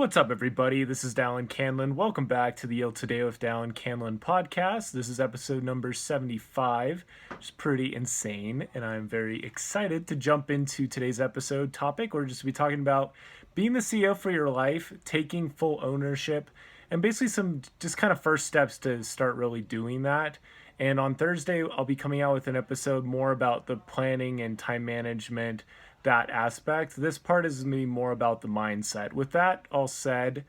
What's up, everybody? This is Dallin Canlin. Welcome back to the Ill Today with Dallin Canlin podcast. This is episode number 75, which is pretty insane, and I'm very excited to jump into today's episode topic. We're just going to be talking about being the CEO for your life, taking full ownership, and basically some just kind of first steps to start really doing that. And on Thursday, I'll be coming out with an episode more about the planning and time management, that aspect. This part is going to be more about the mindset. With that all said,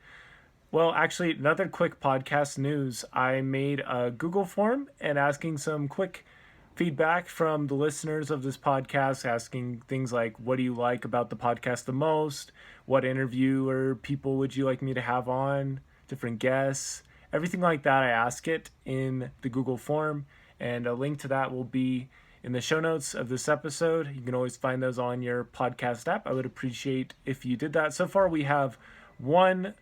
well, actually, another quick podcast news. I made a Google form and asking some quick feedback from the listeners of this podcast, asking things like, what do you like about the podcast the most? What interview or people would you like me to have on? Different guests, everything like that. I ask it in the Google form, and a link to that will be in the show notes of this episode. You can always find those on your podcast app. I would appreciate if you did that. So far, we have one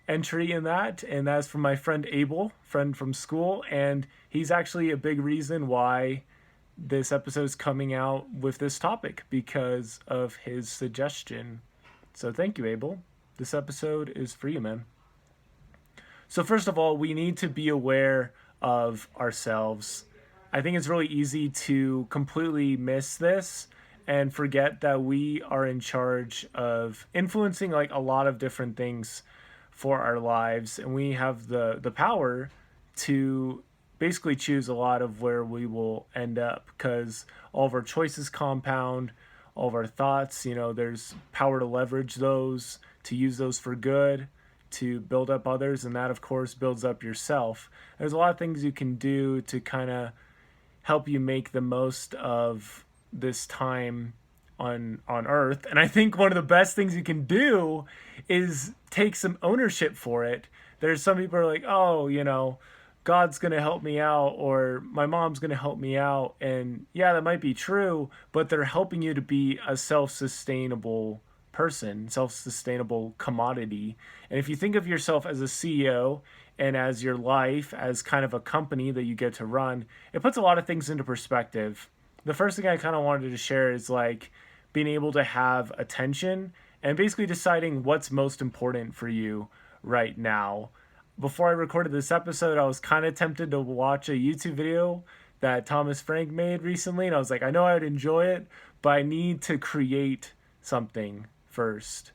entry in that, and that's from my friend Abel, friend from school, and he's actually a big reason why this episode is coming out with this topic, because of his suggestion. So thank you, Abel. This episode is for you, man. So first of all, we need to be aware of ourselves. I think it's really easy to completely miss this and forget that we are in charge of influencing like a lot of different things for our lives, and we have the power to basically choose a lot of where we will end up, because all of our choices compound, all of our thoughts, there's power to leverage those, to use those for good, to build up others, and that of course builds up yourself. There's a lot of things you can do to kind of help you make the most of this time on earth. And I think one of the best things you can do is take some ownership for it. There's some people who are like, oh, God's going to help me out, or my mom's going to help me out. And yeah, that might be true, but they're helping you to be a self-sustainable person, self-sustainable commodity. And if you think of yourself as a CEO and as your life as kind of a company that you get to run, it puts a lot of things into perspective. The first thing I kind of wanted to share is like being able to have attention and basically deciding what's most important for you right now. Before I recorded this episode, I was kind of tempted to watch a YouTube video that Thomas Frank made recently, and I was like, I know I would enjoy it, but I need to create something first.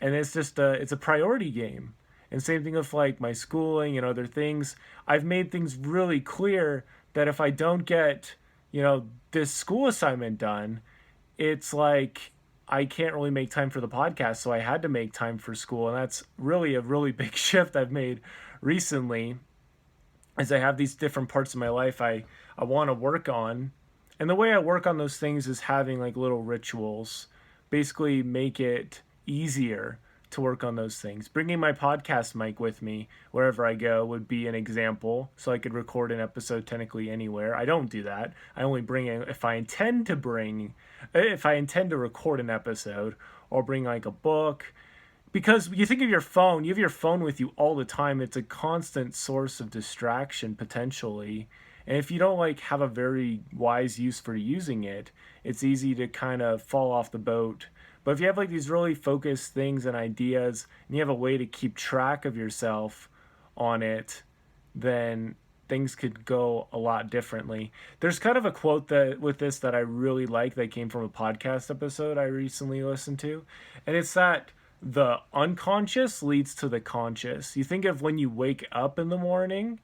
And it's just it's a priority game. And same thing with like my schooling and other things. I've made things really clear that if I don't get, this school assignment done, it's like I can't really make time for the podcast. So I had to make time for school. And that's really a really big shift I've made recently, as I have these different parts of my life I want to work on. And the way I work on those things is having like little rituals, basically make it easier to work on those things. Bringing my podcast mic with me wherever I go would be an example, so I could record an episode technically anywhere. I don't do that. I only bring it if I intend to record an episode, or bring like a book. Because you think of your phone, you have your phone with you all the time. It's a constant source of distraction potentially. And if you don't like have a very wise use for using it, it's easy to kind of fall off the boat. But if you have like these really focused things and ideas, and you have a way to keep track of yourself on it, then things could go a lot differently. There's kind of a quote that I really like that came from a podcast episode I recently listened to. And it's that the unconscious leads to the conscious. You think of when you wake up in the morning.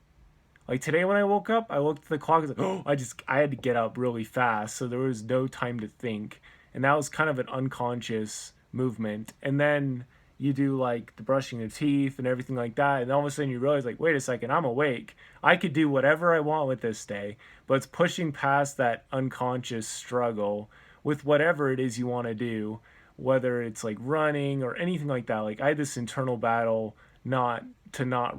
Like today when I woke up, I looked at the clock and was like, I had to get up really fast, so there was no time to think. And that was kind of an unconscious movement. And then you do like the brushing of teeth and everything like that. And all of a sudden you realize like, wait a second, I'm awake. I could do whatever I want with this day. But it's pushing past that unconscious struggle with whatever it is you want to do, whether it's like running or anything like that. Like I had this internal battle not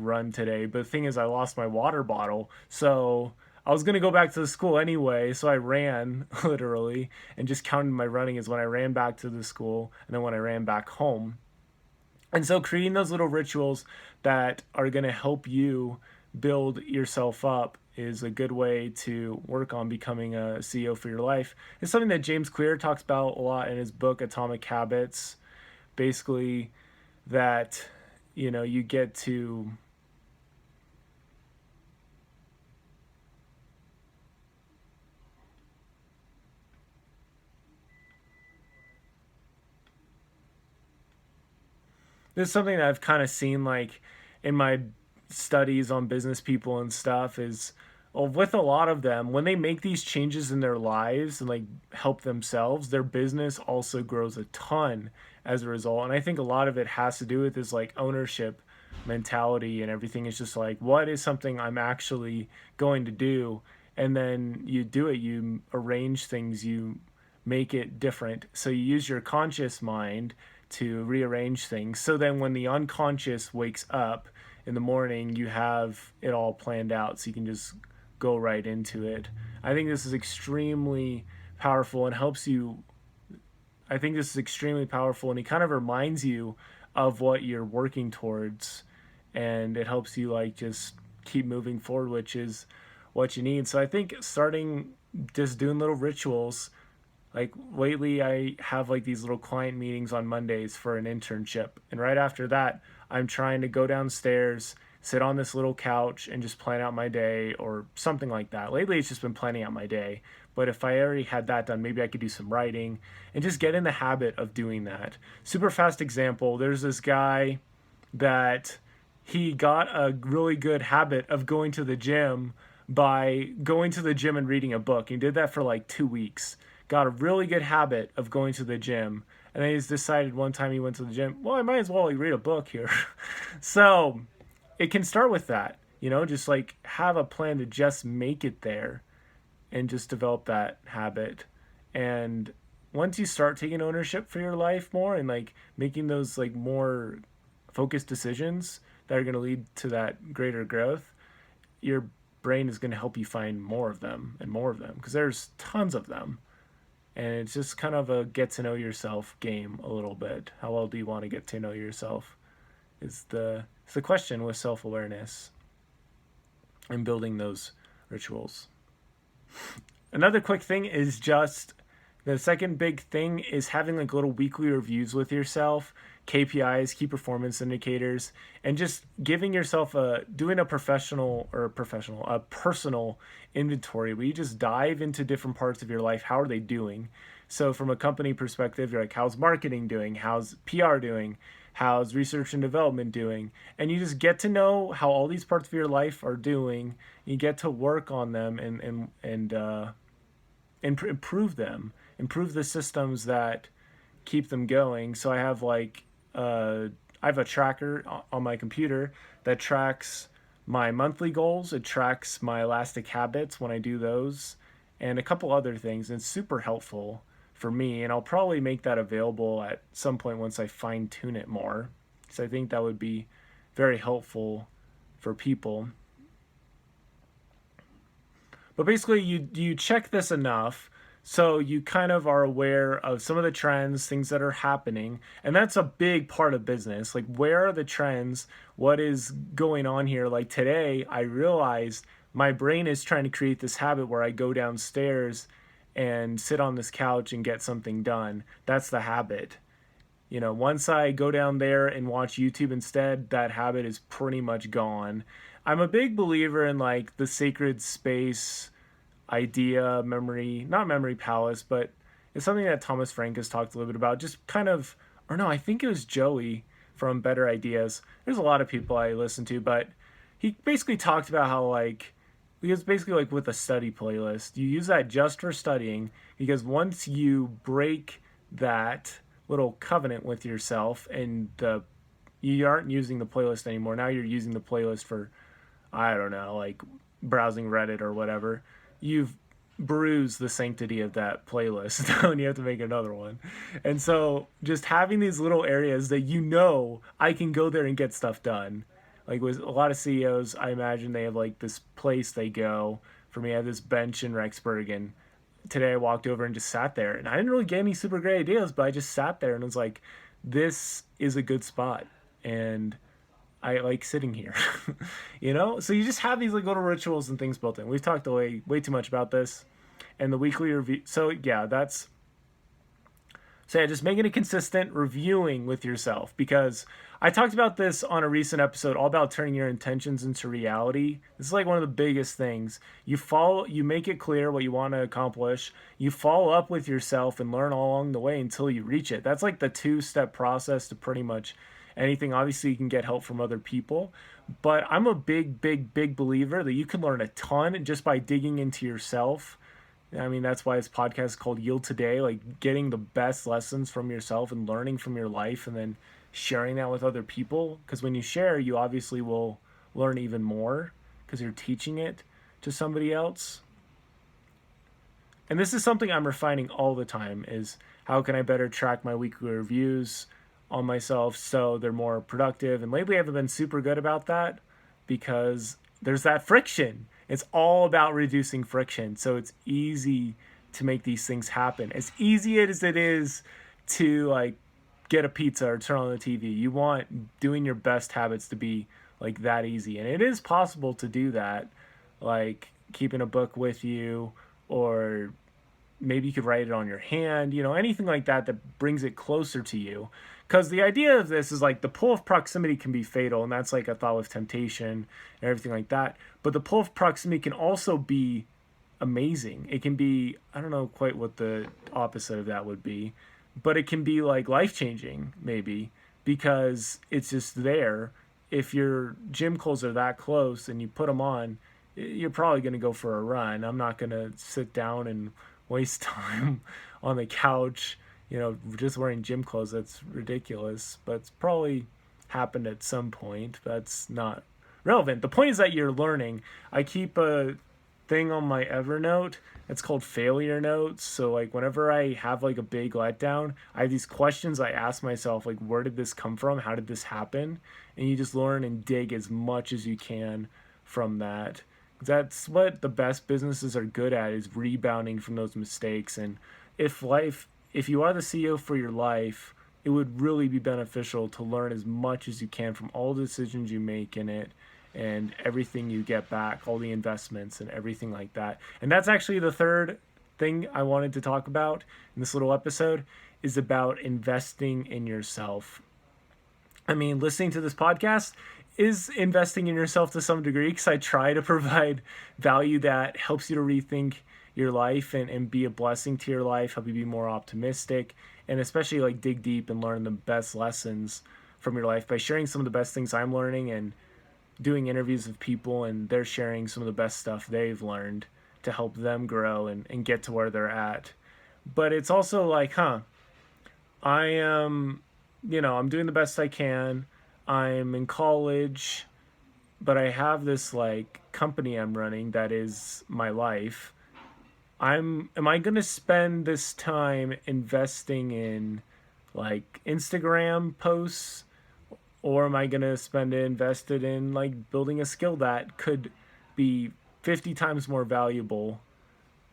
run today. But the thing is, I lost my water bottle. So I was going to go back to the school anyway, so I ran, literally, and just counted my running as when I ran back to the school and then when I ran back home. And so creating those little rituals that are going to help you build yourself up is a good way to work on becoming a CEO for your life. It's something that James Clear talks about a lot in his book, Atomic Habits. Basically, that you get to this is something that I've kind of seen like in my studies on business people and stuff is, well, with a lot of them when they make these changes in their lives and like help themselves, their business also grows a ton as a result. And I think a lot of it has to do with this like ownership mentality, and everything is just like, what is something I'm actually going to do? And then you do it, you arrange things, you make it different. So you use your conscious mind to rearrange things. So then when the unconscious wakes up in the morning, you have it all planned out. So you can just go right into it. I think this is extremely powerful and helps you. I think this is extremely powerful, and it kind of reminds you of what you're working towards, and it helps you like just keep moving forward, which is what you need. So I think starting just doing little rituals, like lately I have like these little client meetings on Mondays for an internship, and right after that I'm trying to go downstairs, sit on this little couch and just plan out my day or something like that. Lately it's just been planning out my day, but if I already had that done, maybe I could do some writing and just get in the habit of doing that. Super fast example, there's this guy that he got a really good habit of going to the gym by going to the gym and reading a book. He did that for like 2 weeks. Got a really good habit of going to the gym. And then he's decided one time he went to the gym, well, I might as well like read a book here. So it can start with that, just like have a plan to just make it there and just develop that habit. And once you start taking ownership for your life more and like making those like more focused decisions that are going to lead to that greater growth, your brain is going to help you find more of them and more of them, because there's tons of them. And it's just kind of a get to know yourself game a little bit. How well do you want to get to know yourself is the question with self-awareness and building those rituals. Another quick thing is just the second big thing is having like little weekly reviews with yourself, KPIs, key performance indicators, and just giving yourself doing a personal inventory where you just dive into different parts of your life. How are they doing? So from a company perspective, you're like, how's marketing doing? How's PR doing? How's research and development doing? And you just get to know how all these parts of your life are doing. You get to work on them and improve them, improve the systems that keep them going. So I have I have a tracker on my computer that tracks my monthly goals. It tracks my elastic habits when I do those, and a couple other things. And it's super helpful for me, and I'll probably make that available at some point once I fine tune it more, because I think that would be very helpful for people. But basically, you check this enough so you kind of are aware of some of the trends, things that are happening, and that's a big part of business. Like, where are the trends? What is going on here? Like today, I realized my brain is trying to create this habit where I go downstairs and sit on this couch and get something done. That's the habit. Once I go down there and watch YouTube instead, that habit is pretty much gone. I'm a big believer in like the sacred space idea, not memory palace, but it's something that Thomas Frank has talked a little bit about. Just kind of, or no, I think it was Joey from Better Ideas. There's a lot of people I listen to, but he basically talked about how like, because basically like with a study playlist, you use that just for studying, because once you break that little covenant with yourself and you aren't using the playlist anymore, now you're using the playlist for, I don't know, like browsing Reddit or whatever, you've bruised the sanctity of that playlist and you have to make another one. And so just having these little areas that I can go there and get stuff done. Like with a lot of CEOs, I imagine they have like this place they go. For me, I have this bench in Rexburg, and today I walked over and just sat there, and I didn't really get any super great ideas, but I just sat there and was like, this is a good spot, and I like sitting here. So you just have these like little rituals and things built in. We've talked way too much about this, and the weekly review. So yeah, that's So yeah, just making it consistent, reviewing with yourself, because I talked about this on a recent episode all about turning your intentions into reality. This is like one of the biggest things. You make it clear what you want to accomplish. You follow up with yourself and learn all along the way until you reach it. That's like the two-step process to pretty much anything. Obviously, you can get help from other people, but I'm a big believer that you can learn a ton just by digging into yourself. I mean, that's why this podcast is called Yield Today, like getting the best lessons from yourself and learning from your life and then sharing that with other people. Because when you share, you obviously will learn even more because you're teaching it to somebody else. And this is something I'm refining all the time, is how can I better track my weekly reviews on myself so they're more productive. And lately I haven't been super good about that because there's that friction. It's all about reducing friction. So it's easy to make these things happen. As easy as it is to like get a pizza or turn on the TV, you want doing your best habits to be like that easy. And it is possible to do that, like keeping a book with you, or maybe you could write it on your hand, anything like that that brings it closer to you. Because the idea of this is like the pull of proximity can be fatal, and that's like a thought with temptation and everything like that. But the pull of proximity can also be amazing. It can be, I don't know quite what the opposite of that would be, but it can be like life-changing maybe, because it's just there. If your gym clothes are that close and you put them on, you're probably going to go for a run. I'm not going to sit down and waste time on the couch just wearing gym clothes. That's ridiculous, but it's probably happened at some point. That's not relevant. The point is that you're learning. I keep a thing on my Evernote. It's called failure notes. So like whenever I have like a big letdown, I have these questions I ask myself, like, where did this come from? How did this happen? And you just learn and dig as much as you can from that. That's what the best businesses are good at, is rebounding from those mistakes. And if you are the CEO for your life, it would really be beneficial to learn as much as you can from all the decisions you make in it and everything you get back, all the investments and everything like that. And that's actually the third thing I wanted to talk about in this little episode, is about investing in yourself. I mean, listening to this podcast is investing in yourself to some degree, because I try to provide value that helps you to rethink your life and be a blessing to your life, help you be more optimistic, and especially like dig deep and learn the best lessons from your life by sharing some of the best things I'm learning and doing interviews with people, and they're sharing some of the best stuff they've learned to help them grow and get to where they're at. But it's also like, I am, I'm doing the best I can. I'm in college, but I have this like company I'm running that is my life. Am I going to spend this time investing in like Instagram posts, or am I going to spend it invested in like building a skill that could be 50 times more valuable?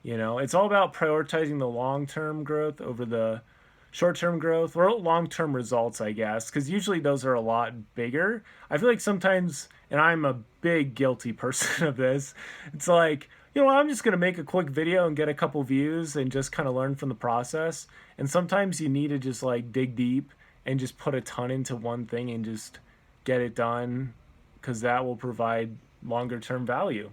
It's all about prioritizing the long-term growth over the short-term growth, or long-term results, I guess, because usually those are a lot bigger. I feel like sometimes, and I'm a big guilty person of this, it's like, I'm just going to make a quick video and get a couple views and just kind of learn from the process. And sometimes you need to just like dig deep and just put a ton into one thing and just get it done, because that will provide longer term value.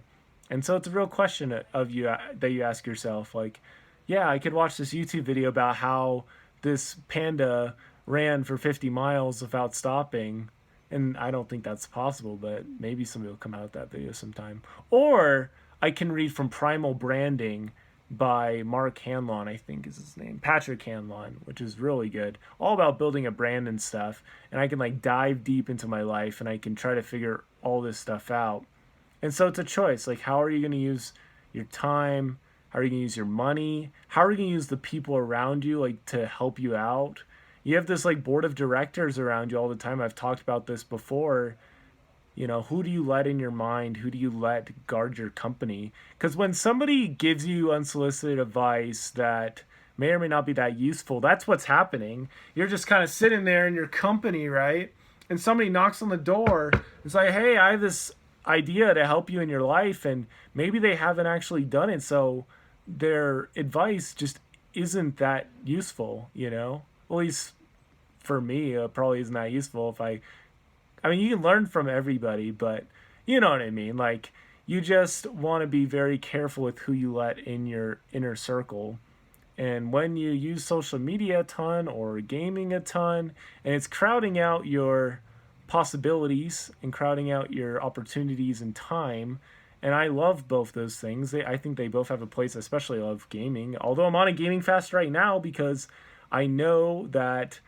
And so it's a real question of you that you ask yourself, like, yeah, I could watch this YouTube video about how this panda ran for 50 miles without stopping. And I don't think that's possible, but maybe somebody will come out with that video sometime. Or I can read from Primal Branding by Mark Hanlon, I think is his name, Patrick Hanlon, which is really good, all about building a brand and stuff. And I can like dive deep into my life and I can try to figure all this stuff out. And so it's a choice. Like, how are you going to use your time? How are you going to use your money? How are you going to use the people around you, like, to help you out? You have this like board of directors around you all the time. I've talked about this before. Who do you let in your mind? Who do you let guard your company? Because when somebody gives you unsolicited advice that may or may not be that useful, that's what's happening. You're just kind of sitting there in your company, right? And somebody knocks on the door. It's like, hey, I have this idea to help you in your life, and maybe they haven't actually done it, so their advice just isn't that useful, at least for me, probably isn't that useful. I mean, you can learn from everybody, but you know what I mean. Like, you just want to be very careful with who you let in your inner circle. And when you use social media a ton or gaming a ton, and it's crowding out your possibilities and crowding out your opportunities and time. And I love both those things. I think they both have a place. I especially love gaming. Although I'm on a gaming fast right now because I know that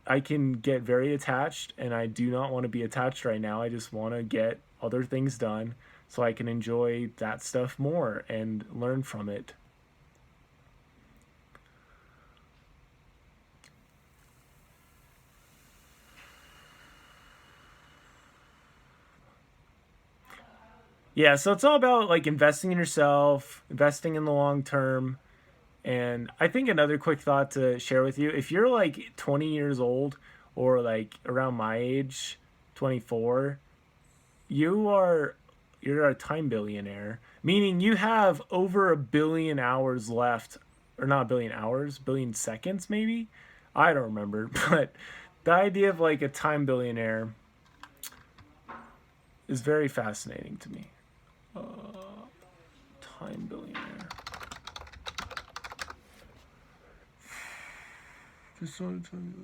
I can get very attached, and I do not want to be attached right now. I just want to get other things done so I can enjoy that stuff more and learn from it. Yeah, so it's all about like investing in yourself, investing in the long term. And I think another quick thought to share with you, if you're like 20 years old or like around my age, 24, you are you're a time billionaire, meaning you have over 1 billion hours left, or not 1 billion hours, 1 billion seconds maybe. I don't remember, but the idea of like a time billionaire is very fascinating to me. Time billionaire. Just want to tell you.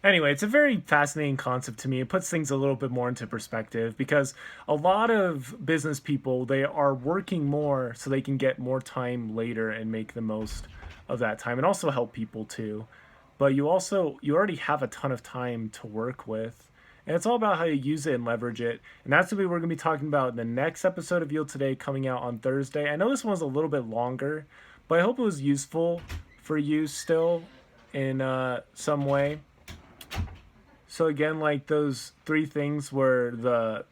Anyway, it's a very fascinating concept to me. It puts things a little bit more into perspective because a lot of business people, they are working more so they can get more time later and make the most of that time and also help people too. But you already have a ton of time to work with. And it's all about how you use it and leverage it. And that's what we're going to be talking about in the next episode of Yield Today coming out on Thursday. I know this one's a little bit longer, but I hope it was useful for you still in some way. So again, like those three things were the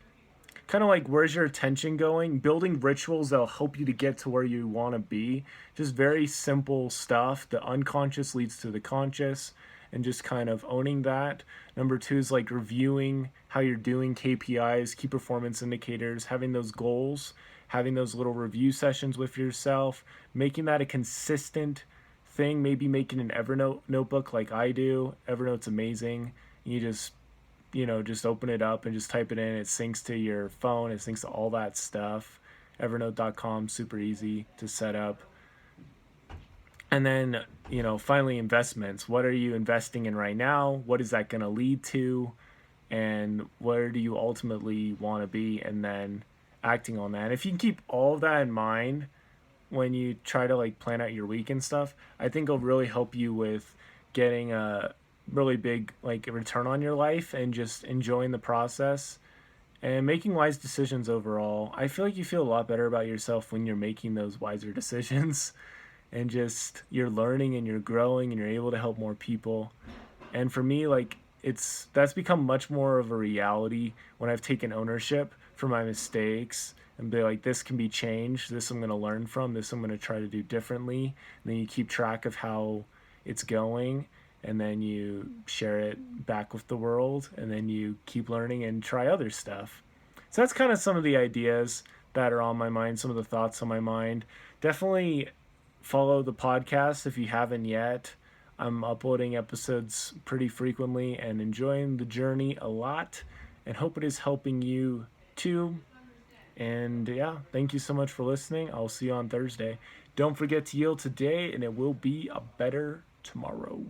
kind of like where's your attention going, building rituals that'll help you to get to where you want to be. Just very simple stuff. The unconscious leads to the conscious, and just kind of owning that. Number two is like reviewing how you're doing, KPIs, key performance indicators, having those goals, having those little review sessions with yourself, making that a consistent thing, maybe making an Evernote notebook like I do. Evernote's amazing. You just open it up and just type it in. It syncs to your phone. It syncs to all that stuff. Evernote.com, super easy to set up. And then, finally investments. What are you investing in right now? What is that going to lead to? And where do you ultimately want to be? And then acting on that. And if you can keep all of that in mind when you try to like plan out your week and stuff, I think it'll really help you with getting a really big like return on your life and just enjoying the process and making wise decisions overall. I feel like you feel a lot better about yourself when you're making those wiser decisions and just you're learning and you're growing and you're able to help more people. And for me, like that's become much more of a reality when I've taken ownership for my mistakes and be like, this can be changed. This I'm going to learn from. This I'm going to try to do differently. And then you keep track of how it's going, and then you share it back with the world, and then you keep learning and try other stuff. So that's kind of some of the ideas that are on my mind, some of the thoughts on my mind. Definitely follow the podcast if you haven't yet. I'm uploading episodes pretty frequently and enjoying the journey a lot, and hope it is helping you too. And yeah, thank you so much for listening. I'll see you on Thursday. Don't forget to yield today, and it will be a better tomorrow.